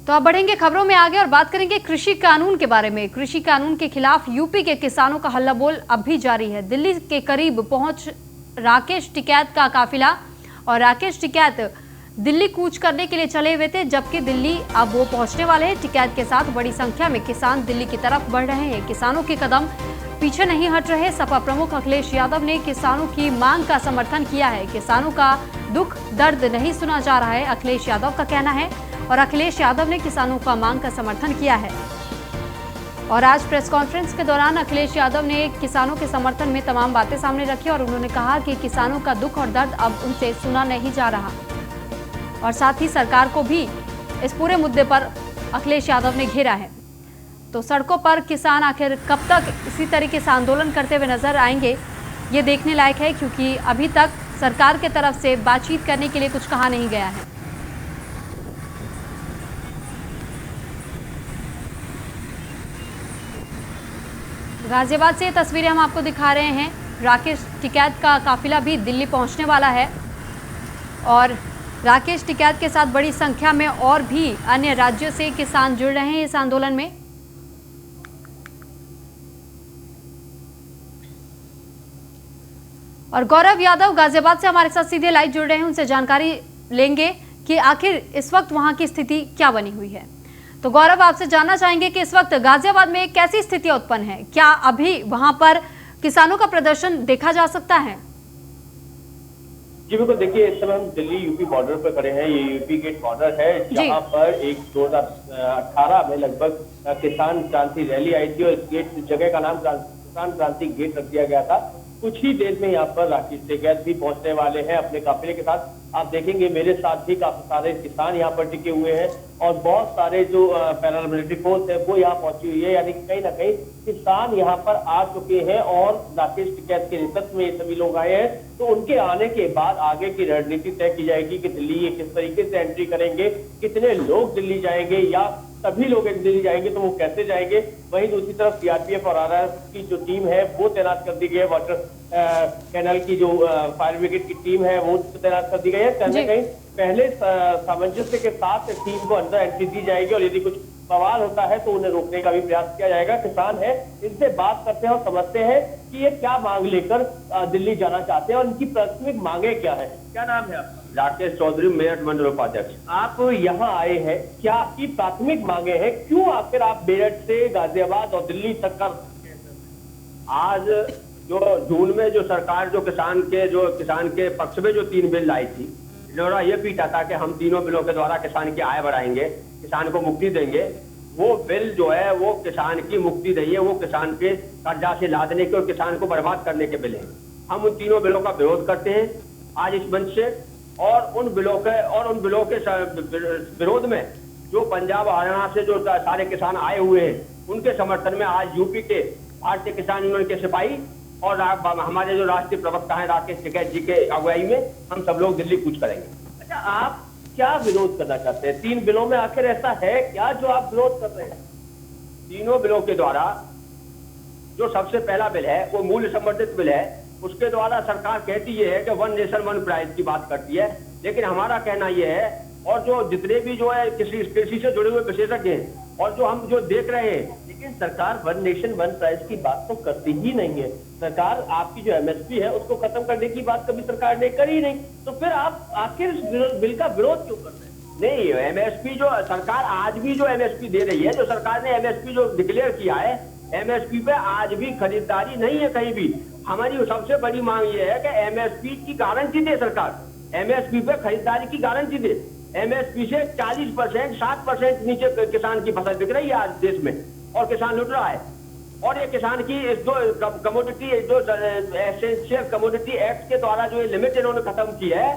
तो अब बढ़ेंगे खबरों में आगे और बात करेंगे कृषि कानून के बारे में। कृषि कानून के खिलाफ यूपी के किसानों का हल्ला बोल अब भी जारी है। दिल्ली के करीब पहुंच राकेश टिकैत का काफिला और राकेश टिकैत दिल्ली कूच करने के लिए चले हुए थे, जबकि दिल्ली अब वो पहुंचने वाले हैं। टिकैत के साथ बड़ी संख्या में किसान दिल्ली की तरफ बढ़ रहे हैं। किसानों के कदम पीछे नहीं हट रहे। सपा प्रमुख अखिलेश यादव ने किसानों की मांग का समर्थन किया है। किसानों का दुख दर्द नहीं सुना जा रहा है, अखिलेश यादव का कहना है। और अखिलेश यादव ने किसानों का मांग का समर्थन किया है। और आज प्रेस कॉन्फ्रेंस के दौरान अखिलेश यादव ने किसानों के समर्थन में तमाम बातें सामने रखी और उन्होंने कहा कि किसानों का दुख और दर्द अब उनसे सुना नहीं जा रहा। और साथ ही सरकार को भी इस पूरे मुद्दे पर अखिलेश यादव ने घेरा है। तो सड़कों पर किसान आखिर कब तक इसी तरीके से आंदोलन करते हुए नजर आएंगे, ये देखने लायक है, क्योंकि अभी तक सरकार के तरफ से बातचीत करने के लिए कुछ कहा नहीं गया है। गाजियाबाद से ये तस्वीरें हम आपको दिखा रहे हैं। राकेश टिकैत का काफिला भी दिल्ली पहुंचने वाला है और राकेश टिकैत के साथ बड़ी संख्या में और भी अन्य राज्यों से किसान जुड़ रहे हैं इस आंदोलन में। और गौरव यादव गाजियाबाद से हमारे साथ सीधे लाइव जुड़ रहे हैं, उनसे जानकारी लेंगे कि आखिर इस वक्त वहां की स्थिति क्या बनी हुई है। तो गौरव, आपसे जानना चाहेंगे कि इस वक्त गाजियाबाद में कैसी स्थितियां उत्पन्न है? क्या अभी वहां पर किसानों का प्रदर्शन देखा जा सकता है? जी बिल्कुल, देखिए इस समय हम दिल्ली यूपी बॉर्डर पर खड़े हैं। ये यूपी गेट बॉर्डर है, जहाँ पर एक 2018 में लगभग किसान क्रांति रैली आई थी और इस गेट जगह का नाम किसान क्रांति गेट रख दिया गया था। कुछ ही देर में यहाँ पर राकेश टिकैत भी पहुंचने वाले हैं अपने काफिले के साथ। आप देखेंगे मेरे साथ भी काफी सारे किसान यहाँ पर टिके हुए हैं और बहुत सारे जो पैरामिलिट्री फोर्स है वो यहाँ पहुंची हुई है। यानी कहीं ना कहीं किसान यहाँ पर आ चुके हैं और राकेश टिकैत के नेतृत्व में ये सभी लोग आए हैं। तो उनके आने के बाद आगे की रणनीति तय की जाएगी कि दिल्ली ये किस तरीके से एंट्री करेंगे, कितने लोग दिल्ली जाएंगे या सभी लोग दिल्ली जाएंगे तो वो कैसे जाएंगे। वहीं दूसरी तरफ सीआरपीएफ और आरआरएफ की जो टीम है वो तैनात कर दी गई है। वाटर कैनल की जो फायर ब्रिगेड की टीम है वो तैनात कर दी गई है। कहीं ना कहीं पहले सामंजस्य के साथ टीम को अंदर एंट्री दी जाएगी और यदि कुछ सवाल होता है तो उन्हें रोकने का भी प्रयास किया जाएगा। किसान है, इनसे बात करते हैं और समझते हैं कि ये क्या मांग लेकर दिल्ली जाना चाहते हैं और इनकी प्राथमिक मांगे क्या है। क्या नाम है आपका? राकेश चौधरी, मेरठ मंडल उपाध्यक्ष। आप यहाँ आए हैं, क्या आपकी प्राथमिक मांगे हैं? क्यों आखिर आप मेरठ से गाजियाबाद और दिल्ली तक कर? आज जो जून में जो सरकार जो किसान के पक्ष में जो 3 बिल लाई थी, इन्होंने ये पीटा था कि हम तीनों बिलों के द्वारा किसान की आय बढ़ाएंगे, किसान को मुक्ति देंगे। वो बिल जो है वो किसान की मुक्ति नहीं है, वो किसान के कर्जा से लादने के और किसान को बर्बाद करने के बिल हैं। हम उन तीनों बिलों का विरोध करते हैं आज इस मंच से। और उन बिलों के विरोध में जो पंजाब हरियाणा से जो सारे किसान आए हुए हैं उनके समर्थन में आज यूपी के भारतीय किसान यूनियन के सिपाही और हमारे जो राष्ट्रीय प्रवक्ता हैं राकेश टिकैत जी के अगुवाई में हम सब लोग दिल्ली कूच करेंगे। अच्छा, आप क्या विरोध करना चाहते हैं? 3 बिलों में आखिर ऐसा है क्या जो आप विरोध कर रहे हैं? तीनों बिलों के द्वारा जो सबसे पहला बिल है वो मूल्य संवर्धित बिल है। उसके द्वारा सरकार कहती है कि 1 नेशन 1 प्राइस की बात करती है, लेकिन हमारा कहना यह है और जो जितने भी जो है कृषि से जुड़े हुए विशेषज्ञ हैं और जो हम जो देख रहे हैं, लेकिन सरकार 1 नेशन 1 प्राइस की बात तो करती ही नहीं है। सरकार आपकी जो एमएसपी है उसको खत्म करने की बात कभी सरकार ने करी नहीं, तो फिर आप आखिर इस बिल का विरोध क्यों कर रहे हैं? नहीं, एमएसपी जो सरकार आज भी जो एमएसपी दे रही है, जो सरकार ने एमएसपी जो डिक्लेयर किया है, एमएसपी पे आज भी खरीदारी नहीं है कहीं भी। हमारी सबसे बड़ी मांग ये है कि एमएसपी की गारंटी दे सरकार, एमएसपी पे खरीदारी की गारंटी दे। एमएसपी से 40%, 60% नीचे किसान की फसल बिक रही है आज देश में और किसान लुट रहा है। और ये किसान की इस जो एसेंशियल कमोडिटी एक्ट के द्वारा जो लिमिट इन्होंने खत्म की है,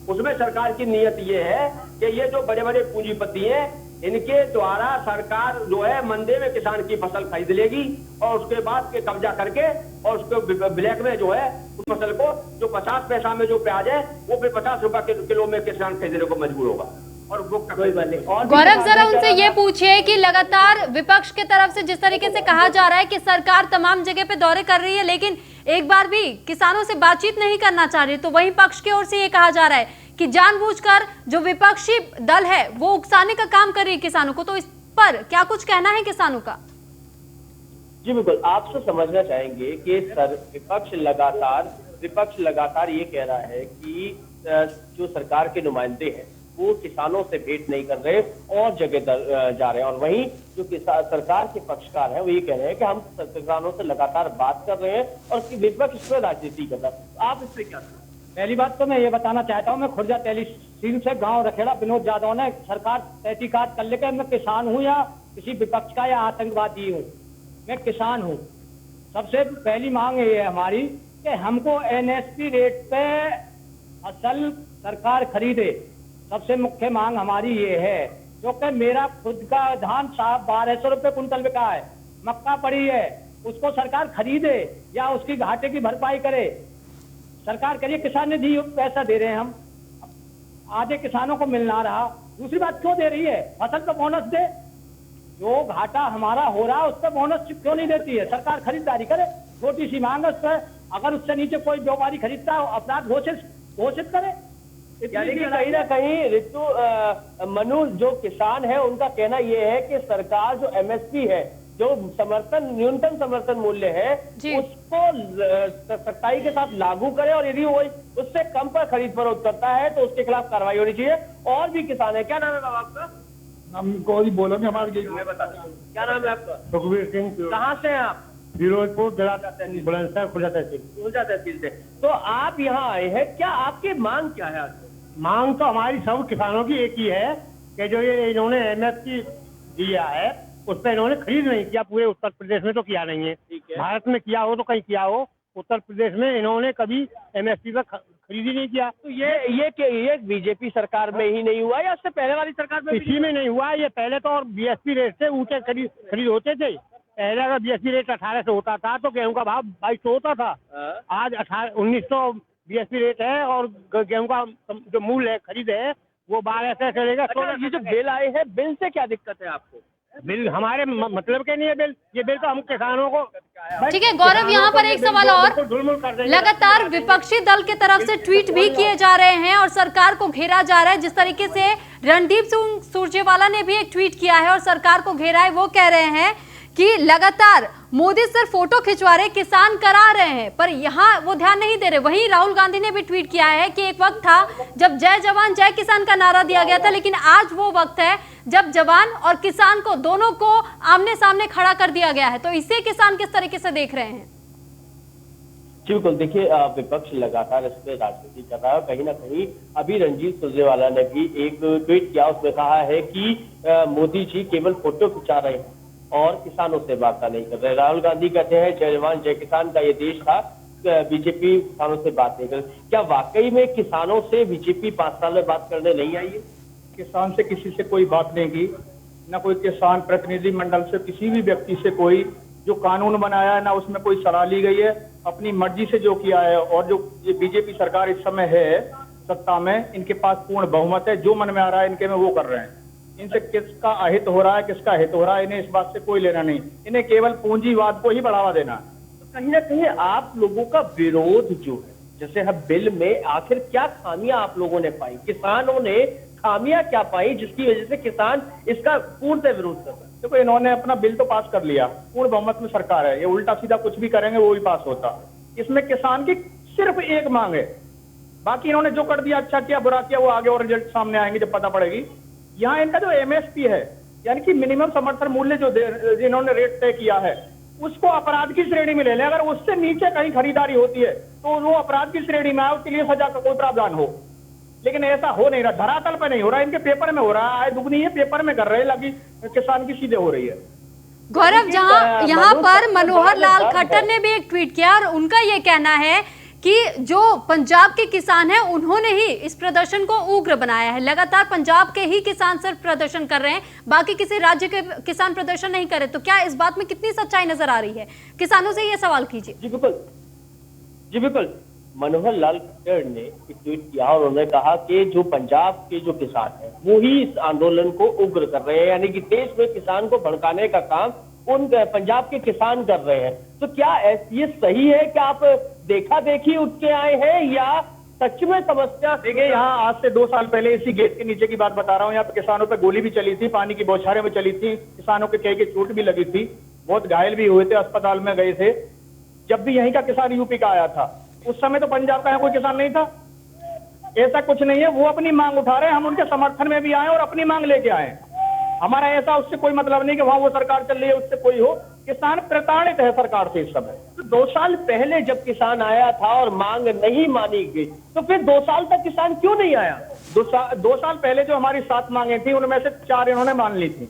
उसमें सरकार की नीयत ये है कि ये जो बड़े बड़े पूंजीपति हैं इनके द्वारा सरकार जो है मंदे में किसान की फसल खरीद लेगी और उसके बाद के कब्जा करके और उसको ब्लैक में जो है उस फसल को जो 50 पैसा में जो प्याज है वो फिर 50 रुपए किलो में किसान खरीदने को मजबूर होगा। और वो कोई बात नहीं। गौरव, जरा उनसे ये पूछिए कि लगातार विपक्ष के तरफ से जिस तरीके से कहा जा रहा है कि सरकार तमाम जगह पे दौरे कर रही है लेकिन एक बार भी किसानों से बातचीत नहीं करना चाह रही, तो वहीं पक्ष की ओर से ये कहा जा रहा है कि जानबूझकर जो विपक्षी दल है वो उकसाने का काम कर रही है किसानों को, तो इस पर क्या कुछ कहना है किसानों का? जी बिल्कुल, आपसे समझना चाहेंगे कि विपक्ष लगातार ये कह रहा है कि जो सरकार के नुमाइंदे हैं वो किसानों से भेंट नहीं कर रहे और जगह जा रहे हैं, और वहीं जो सरकार के पक्षकार हैं वो ये कह रहे हैं कि हम किसानों से लगातार बात कर रहे हैं और विपक्ष इस पर राजनीति कर रहा है। आप इस पे क्या? पहली बात तो मैं ये बताना चाहता हूँ, मैं खुर्जा तहसील से गांव रखेड़ा विनोद यादव ने सरकार तहकीकात कर लेकर, मैं किसान हूँ या किसी विपक्ष का या आतंकवादी हूँ, मैं किसान हूँ। सबसे पहली मांग ये है हमारी कि हमको एमएसपी रेट पे फसल सरकार खरीदे। सबसे मुख्य मांग हमारी ये है, क्योंकि मेरा खुद का धान 1200 रुपये कुंटल बिका है, मक्का पड़ी है, उसको सरकार खरीदे या उसकी घाटे की भरपाई करे। सरकार करिए किसान निधि पैसा दे रहे हैं हम, आधे किसानों को मिल ना रहा। दूसरी बात क्यों दे रही है, फसल पर बोनस दे, जो घाटा हमारा हो रहा है उस पर बोनस क्यों नहीं देती है सरकार? खरीदारी करे, छोटी सी मांग है उस पर, अगर उससे नीचे कोई व्यापारी खरीदता है अपराध घोषित करे। यानी कि कहीं ना कहीं ऋतु मनु जो किसान है उनका कहना यह है कि सरकार जो एमएसपी है, जो न्यूनतम समर्थन मूल्य है, उसको सख्ताई के साथ लागू करे और यदि वो उससे कम पर खरीद फरोख्त करता है तो उसके खिलाफ कार्रवाई होनी चाहिए। और भी किसान है, क्या नाम है बाबा आपका? हम को ही बोलोगे हमारे, मैं बता, क्या नाम है आपका? सुखबीर सिंह। कहाँ से हैं आप? फिरोजपुर बुलंदशहर खुर्जा तहसील से। तो आप यहाँ आए हैं, क्या आपकी मांग क्या है? मांग तो हमारी सब किसानों की एक ही है कि जो ये इन्होंने एमएसपी दिया है उस पर इन्होंने खरीद नहीं किया। पूरे उत्तर प्रदेश में तो किया नहीं है, भारत में किया हो तो कहीं किया हो, उत्तर प्रदेश में इन्होंने कभी एमएसपी पर खरीद ही नहीं किया। तो ये बीजेपी सरकार में ही नहीं हुआ या उससे पहले वाली सरकार में? इसी में नहीं हुआ, ये पहले तो और बीएसपी रेट से ऊंचे खरीद होते थे। पहले अगर बीएसपी रेट 1800 होता था तो गेहूं का भाव 2200 होता था, आज 1900 बीएसपी रेट है और गेहूं का जो मूल्य है खरीद है वो 1200 चलेगा। ये जो बिल आए हैं, बिल से क्या दिक्कत है आपको? बिल हमारे मतलब के नहीं है बिल, ये बिल तो हम किसानों को। ठीक है गौरव, यहाँ पर एक सवाल और, लगातार विपक्षी दल की तरफ से ट्वीट भी किए जा रहे हैं और सरकार को घेरा जा रहा है। जिस तरीके से रणदीप सिंह सुरजेवाला ने भी एक ट्वीट किया है और सरकार को घेरा है, वो कह रहे हैं कि लगातार मोदी सिर्फ फोटो खिंचवा रहे, किसान करा रहे हैं, पर यहाँ वो ध्यान नहीं दे रहे। वहीं राहुल गांधी ने भी ट्वीट किया है कि एक वक्त था जब जय जवान जय किसान का नारा दिया गया था, लेकिन आज वो वक्त है जब जवान और किसान को दोनों को आमने सामने खड़ा कर दिया गया है। तो इसे किसान किस तरीके से देख रहे हैं? जी बिल्कुल, देखिए विपक्ष लगातार इस पर राजनीति कर रहा है। कहीं ना कहीं अभी रणजीत सुरजेवाला ने भी एक ट्वीट किया, उसमें कहा है कि मोदी जी केवल फोटो खिंचा रहे हैं और किसानों से वार्ता नहीं कर रहे। राहुल गांधी कहते हैं जय जवान जय किसान का ये देश था, बीजेपी किसानों से बात नहीं कर। क्या वाकई में किसानों से बीजेपी 5 साल में बात करने नहीं आई है? किसान से किसी से कोई बात नहीं की, न कोई किसान प्रतिनिधि मंडल से किसी भी व्यक्ति से कोई जो कानून बनाया है ना उसमें कोई सलाह ली गई है। अपनी मर्जी से जो किया है, और जो ये बीजेपी सरकार इस समय है सत्ता में, इनके पास पूर्ण बहुमत है, जो मन में आ रहा है इनके में वो कर रहे हैं। इनसे किसका अहित हो रहा है किसका हित हो रहा है इन्हें इस बात से कोई लेना नहीं, इन्हें केवल पूंजीवाद को ही बढ़ावा देना। तो कहीं ना कहीं आप लोगों का विरोध जो है, जैसे हम बिल में आखिर क्या खामियां आप लोगों ने पाई, किसानों ने खामियां क्या पाई जिसकी वजह से किसान इसका पूर्णतः विरोध कर रहे हैं? देखो इन्होंने अपना बिल तो पास कर लिया, पूर्ण बहुमत में सरकार है, ये उल्टा सीधा कुछ भी करेंगे वो भी पास होता। इसमें किसान की सिर्फ एक मांग है, बाकी इन्होंने जो कर दिया अच्छा किया बुरा किया वो आगे और रिजल्ट सामने आएंगे जब पता पड़ेगी। यहाँ इनका जो एमएसपी है यानी कि मिनिमम समर्थन मूल्य जो इन्होंने रेट तय किया है उसको अपराध की श्रेणी में ले लें। अगर उससे नीचे कहीं खरीदारी होती है तो वो अपराध की श्रेणी में आए, उसके लिए सजा का कोई प्रावधान हो, लेकिन ऐसा हो नहीं रहा, धरातल पर नहीं हो रहा, इनके पेपर में हो रहा है, दुगनी है पेपर में कर रहे, लगी किसान की सीधे हो रही है। गौरव, जहां यहाँ पर मनोहर लाल खट्टर ने भी एक ट्वीट किया और उनका ये कहना है कि जो पंजाब के किसान हैं उन्होंने ही इस प्रदर्शन को उग्र बनाया है। लगातार पंजाब के ही किसान सिर्फ प्रदर्शन कर रहे हैं, बाकी किसी राज्य के किसान प्रदर्शन नहीं कर रहे। तो क्या इस बात में कितनी सच्चाई नजर आ रही है? किसानों से ये सवाल कीजिए। जी बिल्कुल, मनोहर लाल खट्टर ने ट्वीट किया और उन्होंने कहा कि जो पंजाब के जो किसान हैं वो ही इस आंदोलन को उग्र कर रहे हैं, यानी कि देश में किसान को भड़काने का काम उन पंजाब के किसान कर रहे हैं। तो क्या ये सही है कि आप देखा देखी उठ के आए हैं या सच में समस्या। देखिए यहाँ आज से 2 साल पहले इसी गेट के नीचे की बात बता रहा हूँ, यहाँ पे किसानों पे गोली भी चली थी, पानी की बौछारें भी चली थी, किसानों के कई चोट भी लगी थी, बहुत घायल भी हुए थे, अस्पताल में गए थे। जब भी यहीं का किसान यूपी का आया था, उस समय तो पंजाब का यहाँ कोई किसान नहीं था। ऐसा कुछ नहीं है, वो अपनी मांग उठा रहे हैं, हम उनके समर्थन में भी आए और अपनी मांग लेके आए। हमारा ऐसा उससे कोई मतलब नहीं कि वहां वो सरकार चल रही है उससे कोई हो। किसान प्रताड़ित है सरकार से इस समय। तो 2 साल पहले जब किसान आया था और मांग नहीं मानी गई, तो फिर 2 साल तक किसान क्यों नहीं आया? 2 साल पहले जो हमारी 7 मांगे थी उनमें से 4 इन्होंने मान ली थी।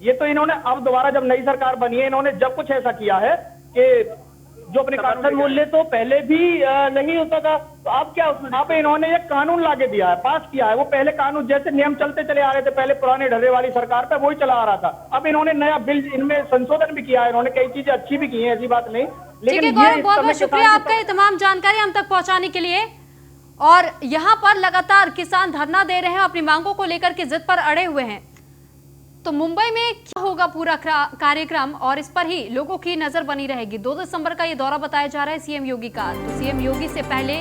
ये तो इन्होंने अब दोबारा जब नई सरकार बनी है, इन्होंने जब कुछ ऐसा किया है कि जो अपने समर्थन मूल्य तो पहले भी नहीं होता था, तो अब क्या? अब इन्होंने एक कानून लाके दिया है, पास किया है। वो पहले कानून जैसे नियम चलते चले आ रहे थे पहले पुराने ढर्रे वाली सरकार पे, वही चला आ रहा था। अब इन्होंने नया बिल, इनमें संशोधन भी किया है, इन्होंने कई चीजें अच्छी भी की हैं, ऐसी बात नहीं। ठीक है गौरव, बहुत बहुत शुक्रिया आपका ये तमाम जानकारी हम तक पहुंचाने के लिए। और यहाँ पर लगातार किसान धरना दे रहे हैं, अपनी मांगों को लेकर के जिद पर अड़े हुए हैं। तो मुंबई में क्या होगा पूरा कार्यक्रम, और इस पर ही लोगों की नजर बनी रहेगी। 2 दिसंबर का ये दौरा बताया जा रहा है सीएम योगी का। तो सीएम योगी से पहले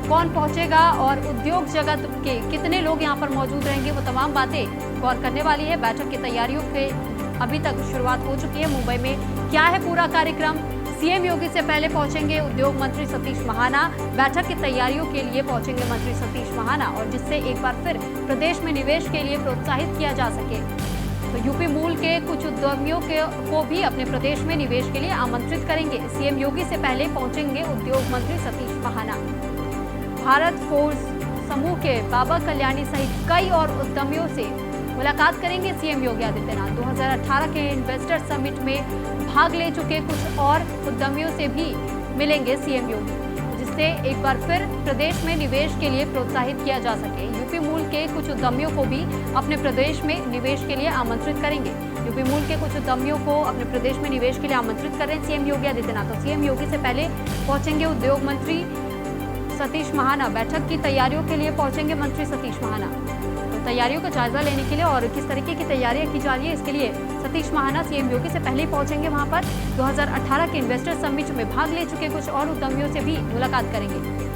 कौन पहुंचेगा और उद्योग जगत के कितने लोग यहां पर मौजूद रहेंगे, वो तमाम बातें गौर करने वाली है। बैठक की तैयारियों के अभी तक शुरुआत हो चुकी है। मुंबई में क्या है पूरा कार्यक्रम? सीएम योगी से पहले पहुंचेंगे उद्योग मंत्री सतीश महाना। बैठक की तैयारियों के लिए पहुंचेंगे मंत्री सतीश महाना, और जिससे एक बार फिर प्रदेश में निवेश के लिए प्रोत्साहित किया जा सके। तो यूपी मूल के कुछ उद्यमियों को भी अपने प्रदेश में निवेश के लिए आमंत्रित करेंगे। सीएम योगी से पहले पहुंचेंगे उद्योग मंत्री सतीश महाना। भारत फोर्स समूह के बाबा कल्याणी सहित कई और उद्यमियों से मुलाकात करेंगे सीएम योगी आदित्यनाथ। 2018 के इन्वेस्टर समिट में भाग ले चुके कुछ और उद्यमियों से भी मिलेंगे सीएम योगी, जिससे एक बार फिर प्रदेश में निवेश के लिए प्रोत्साहित किया जा सके। यूपी मूल के कुछ उद्यमियों को भी अपने प्रदेश में निवेश के लिए आमंत्रित करेंगे। यूपी मूल के कुछ उद्यमियों को अपने प्रदेश में निवेश के लिए आमंत्रित कर रहे हैं सीएम योगी आदित्यनाथ। तो सीएम योगी से पहले पहुंचेंगे उद्योग मंत्री सतीश महाना। बैठक की तैयारियों के लिए पहुंचेंगे मंत्री सतीश महाना। तो तैयारियों का जायजा लेने के लिए और किस तरीके की तैयारियां की जा रही है, इसके लिए सतीश महाना सीएम योगी से पहले ही पहुंचेंगे वहां पर। 2018 के इन्वेस्टर समिट में भाग ले चुके कुछ और उद्यमियों से भी मुलाकात करेंगे।